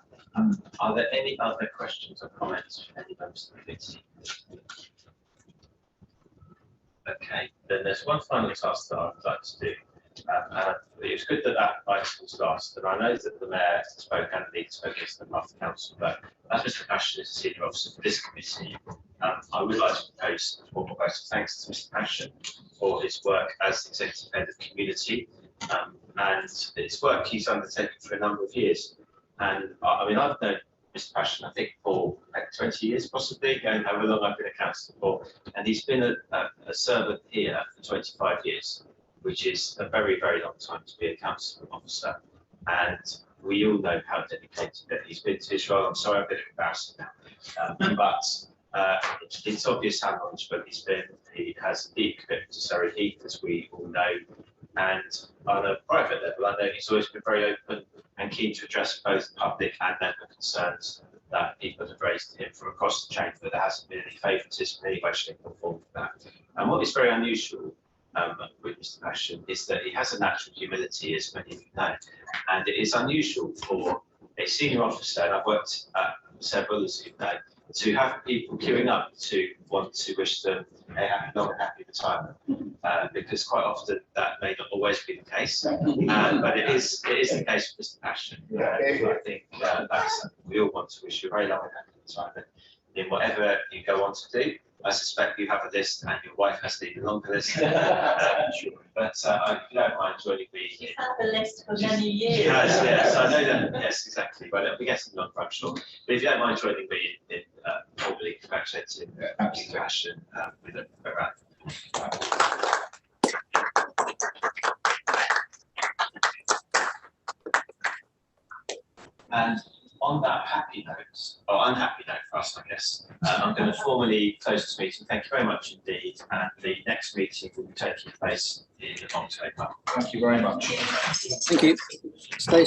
Are there any other questions or comments from any members of the committee? Okay, then there's one final task that I would like to do. It was good that that item was last, and I know that the Mayor spoke and Lead spoke against the part of the council, but as Mr. Passion is a senior officer for this committee, I would like to propose a formal vote of thanks to Mr. Passion for his work as the Executive Head of Community, and it's work he's undertaken for a number of years. And I mean, I've known Mr. Passion, I think, for like 20 years, possibly, and however long I've been a councillor for, and he's been a servant here for 25 years. Which is a very, very long time to be a council officer. And we all know how dedicated he's been to his role. I'm sorry, I'm a bit embarrassed now. But it's obvious how knowledgeable he's been. He has a deep commitment to Surrey Heath, as we all know. And on a private level, I know he's always been very open and keen to address both public and member concerns that people have raised to him from across the chain, but there hasn't been any favouritism in any way, shape or form for that. And what is very unusual with Mr. Passion is that he has a natural humility, as many of you know, and it is unusual for a senior officer, and I've worked at several, as you know, to have people queuing up to want to wish them a happy, long and happy retirement, because quite often that may not always be the case, but it is the case with Mr. Passion. I think that's we all want to wish you a very long and happy retirement in whatever you go on to do. I suspect you have a list, and your wife has an even longer list. Sure. But if you don't mind joining me. She's had the list for many years. Yes, yes, I know that. Yes, exactly. But it'll be getting longer, I'm sure. But if you don't mind joining me in formally congratulating Mr. Passion with a round. And on that happy note, or unhappy note for us, I guess, I'm going to formally close this meeting. Thank you very much indeed. And the next meeting will be taking place in October. Thank you very much. Thank you. Stay